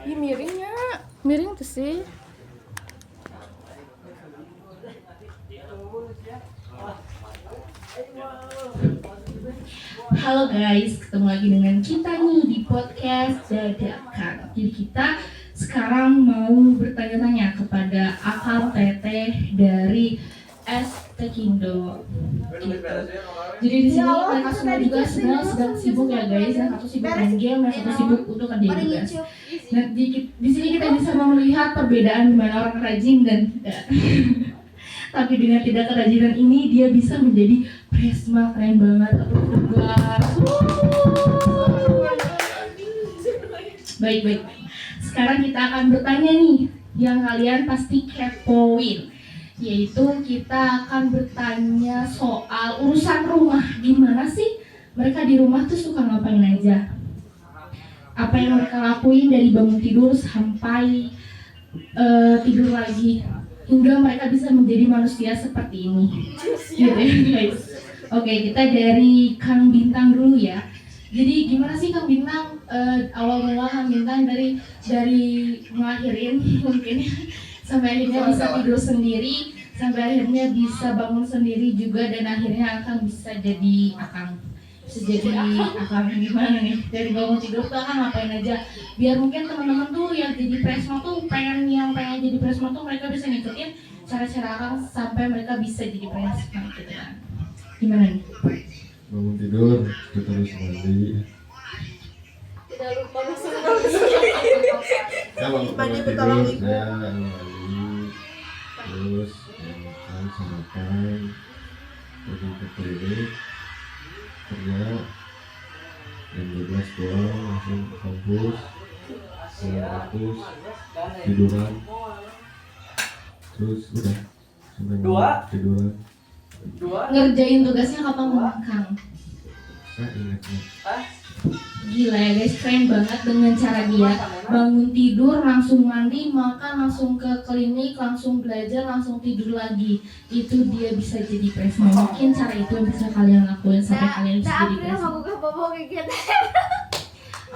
Ih, miringnya. Miring tuh sih. Halo guys, ketemu lagi dengan kita nih di podcast dadakan. Jadi kita sekarang mau bertanya-tanya kepada akal teteh dari S Tekindo. Gitu. Jadi di sini mereka semua juga sedang sibuk ya guys. Yang satu sibuk main game, yang satu sibuk untuk kerjain tugas. Nah di sini kita bisa melihat perbedaan di mana orang rajin dan tidak. Tapi dengan tidak kerajinan ini dia bisa menjadi Presma, keren banget. Tugas. Baik. Sekarang kita akan bertanya nih yang kalian pasti kepoin, yaitu kita akan bertanya soal urusan rumah. Gimana sih mereka di rumah tuh suka ngapain aja? Apa yang mereka lakuin dari bangun tidur sampai tidur lagi, hingga mereka bisa menjadi manusia seperti ini. Gitu ya guys. Oke, kita dari Kang Bintang dulu ya. Jadi gimana sih Kang Bintang awal mula Kang Bintang dari ngelahirin mungkin sampai akhirnya bisa tidur sendiri, sampai akhirnya bisa bangun sendiri juga, dan akhirnya Akang bisa jadi Akang. Bisa jadi Akang gimana nih? Dari bangun tidur tuh Akang ngapain aja? Biar mungkin teman-teman tuh yang jadi presma tuh pengen jadi presma tuh mereka bisa ngikutin cara-cara Akang sampai mereka bisa jadi presma gitu kan. Gimana nih? Bangun tidur, kita harus mandi. Tidak lupa masuk Ya bangun tidur, saya mandi, terus makan, sarapan, pergi ke klinik, kerja, jam 12 pulang, langsung ke kampus, pulang kampus, tiduran, terus udah sampai malam tiduran. Ngerjain tugasnya kapan Kang? Saya ingatnya Gila ya guys, keren banget dengan cara dia bangun tidur, langsung mandi, makan, langsung ke klinik, langsung belajar, langsung tidur lagi. Itu dia bisa jadi presma. Mungkin cara itu yang bisa kalian lakuin sampai kalian bisa jadi presma.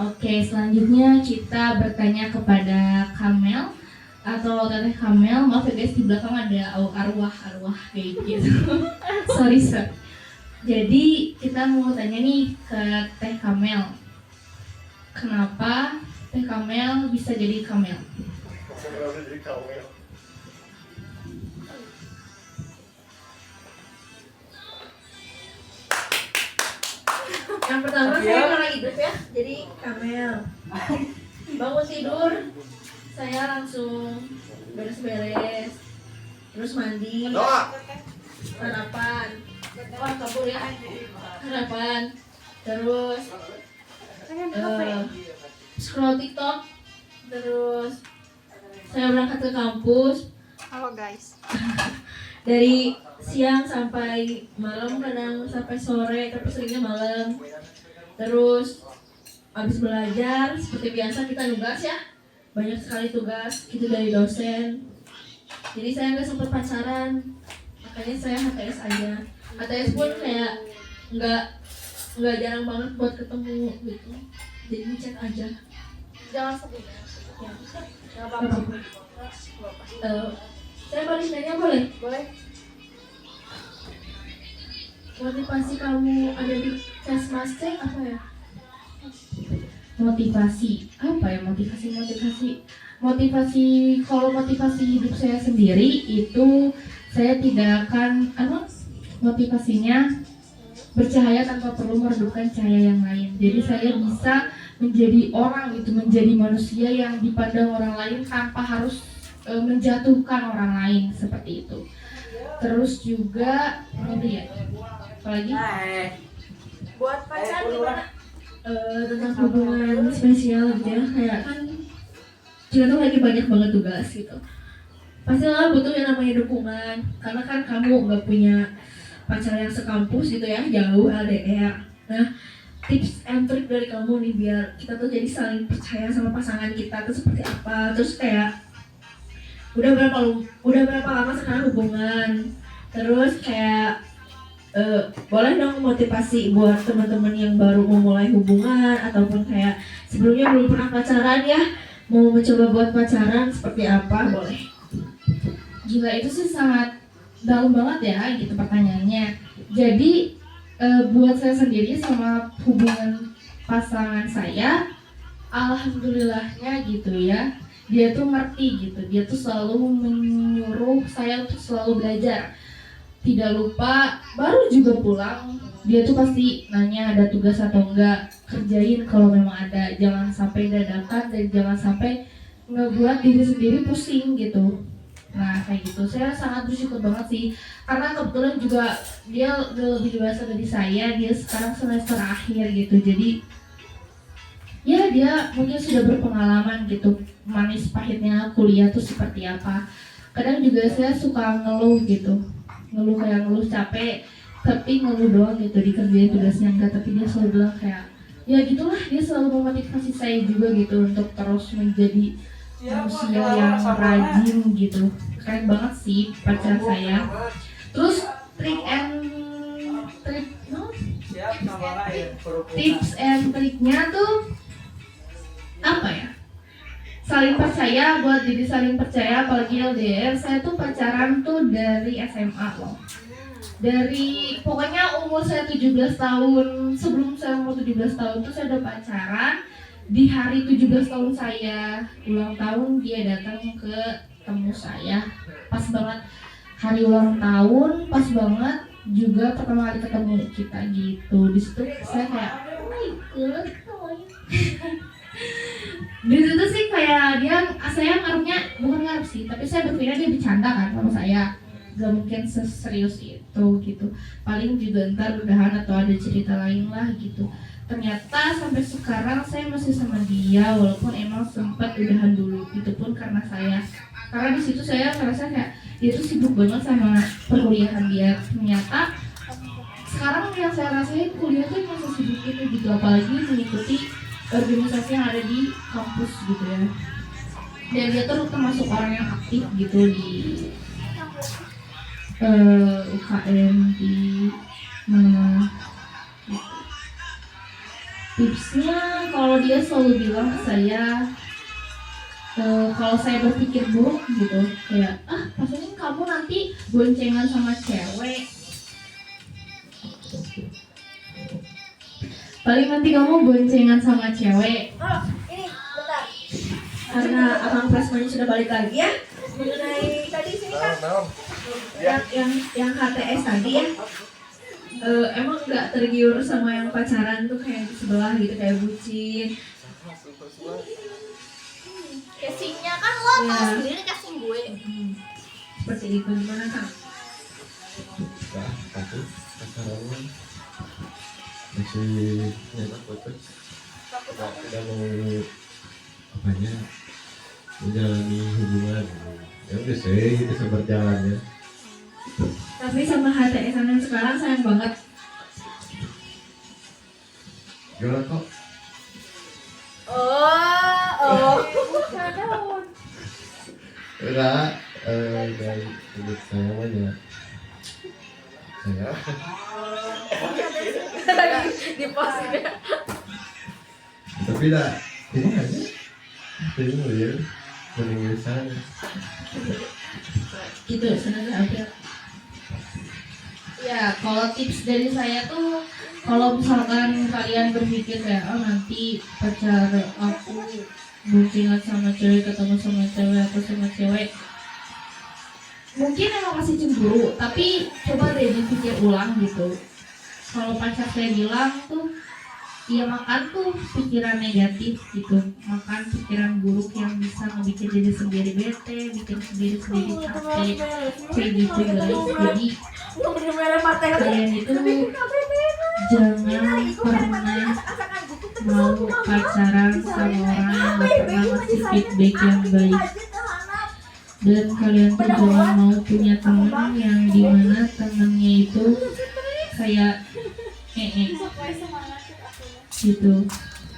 Oke, selanjutnya kita bertanya kepada Kamel atau Teteh Kamel. Maaf ya guys, di belakang ada arwah kayak gitu. Sorry. Jadi kita mau tanya nih ke Teh Kamel, kenapa Teh Kamel bisa jadi Kamel? Yang pertama saya orang hidup ya, jadi Kamel. Bangun tidur, saya langsung beres-beres, terus mandi, sarapan, kabur ya, sarapan, terus scroll TikTok, terus saya berangkat ke kampus. Halo guys. Dari siang sampai malam, kadang sampai sore, tapi seringnya malam. Terus habis belajar, seperti biasa kita nugas ya, banyak sekali tugas gitu dari dosen. Jadi saya nggak sempat pacaran, makanya saya HTS aja. HTS pun kayak nggak jarang banget buat ketemu gitu. Jadi chat aja. Jangan sedih. Ya. Enggak apa-apa. Saya balik nanya boleh? Boleh. Motivasi kamu ada di Kesmastek apa ya? Motivasi apa ya? Motivasi kalau motivasi hidup saya sendiri itu saya tidak akan motivasinya bercahaya tanpa perlu meredupkan cahaya yang lain. Jadi saya bisa menjadi orang gitu, menjadi manusia yang dipandang orang lain tanpa harus menjatuhkan orang lain seperti itu. Terus juga apalagi Buat pacar gimana? tentang hubungan spesial gitu ya, kayak kan kita tuh lagi banyak banget tugas gitu, pasti lah butuh yang namanya dukungan, karena kan kamu nggak punya pacar yang sekampus gitu ya, jauh LDR. Nah, tips and trick dari kamu nih biar kita tuh jadi saling percaya sama pasangan kita tuh seperti apa, terus kayak udah berapa lama sekarang hubungan, terus kayak boleh dong motivasi buat teman-teman yang baru memulai hubungan ataupun kayak sebelumnya belum pernah pacaran ya, mau mencoba buat pacaran seperti apa? Boleh. Gila, itu sih sangat dalam banget ya gitu pertanyaannya. Jadi buat saya sendiri sama hubungan pasangan saya, alhamdulillahnya gitu ya, dia tuh ngerti gitu, dia tuh selalu menyuruh saya untuk selalu belajar. Tidak lupa, baru juga pulang dia tuh pasti nanya ada tugas atau enggak, kerjain kalau memang ada, jangan sampai dadakan dan jangan sampai ngebuat diri sendiri pusing gitu. Nah kayak gitu, saya sangat bersyukur banget sih, karena kebetulan juga dia udah lebih dewasa dari saya, dia sekarang semester akhir gitu, jadi ya dia mungkin sudah berpengalaman gitu, manis pahitnya kuliah tuh seperti apa. Kadang juga saya suka ngeluh gitu, ngeluh capek, tapi ngeluh doang gitu, dikerjain tugasnya enggak, tapi dia selalu bilang kayak ya gitulah, dia selalu memotivasi saya juga gitu untuk terus menjadi manusia yang rajin gitu. Keren banget sih pacar saya. Terus tips and triknya tuh apa ya? Saling percaya, buat diri saling percaya, apalagi LDR. Saya tuh pacaran tuh dari SMA loh. Dari pokoknya umur saya 17 tahun, sebelum saya umur 17 tahun tuh saya udah pacaran. Di hari 17 tahun saya ulang tahun, dia datang ke temu saya. Pas banget hari ulang tahun, pas banget juga pertama kali ketemu kita gitu. Di situ saya kayak oh my god, di situ sih kayak saya ngarepnya, bukan ngarep sih, tapi saya berpikir dia bercanda kan sama saya, gak mungkin seserius itu gitu, paling juga ntar udahan atau ada cerita lain lah gitu. Ternyata sampai sekarang saya masih sama dia, walaupun emang sempat udahan dulu, itu pun karena di situ saya ngerasa kayak dia tuh sibuk banget sama perkuliahan dia. Ternyata sekarang yang saya rasain kuliah tuh masih sibuk itu gitu, apalagi mengikuti organisasi yang ada di kampus gitu ya. Dan dia tuh termasuk orang yang aktif gitu di UKM, di mana gitu. Tipsnya, kalau dia selalu bilang ke saya kalau saya berpikir buruk gitu, kayak maksudnya kamu nanti boncengan sama cewek, paling nanti kamu boncengan sama cewek. Oh, ini bentar. Karena abang Prasmani sudah balik lagi ya. Mengenai tadi sini kan yang HTS tadi ya. Emang nggak tergiur sama yang pacaran tuh kayak di sebelah gitu, kayak bucin. casingnya kan lo Ya. tahu sendiri casing gue. Seperti itu, gimana Kang? Aku pacaran masih nyetak foto, tidak mau apanya menjalani hubungan. Ya udah sih, itu berjalan ya. Tapi sama HTS yang sekarang sayang banget. Gimana kok? Enggak, dari hidup saya banyak. Saya Di pos dia. tapi dah ini aja. Ini ya, penulisan. Gitu, senang update. Ya, kalau tips dari saya tuh, kalau misalkan kalian berpikir kayak nanti pacar aku boncengan sama cewek, ketemu sama cewek atau sama cewek, mungkin emang masih cemburu, tapi coba deh dipikir ulang gitu. Kalau pacar saya bilang tuh, ya makan tuh pikiran negatif gitu, makan pikiran buruk yang bisa ngebikin diri sendiri bete, bikin sendiri capek, kayak gitu guys. Jadi kalian itu jangan pernah mau pacaran sama orang yang gak pernah ngasih feedback yang baik. Dan kalian tuh jangan mau punya teman yang dimana temennya itu kayak gitu.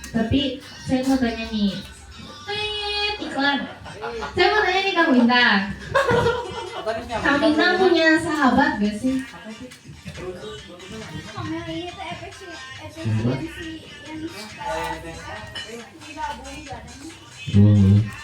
Tapi saya mau tanya nih, iklan. Saya mau tanya nih Kang Bintang. Kang Bintang punya sahabat gak sih? Oh.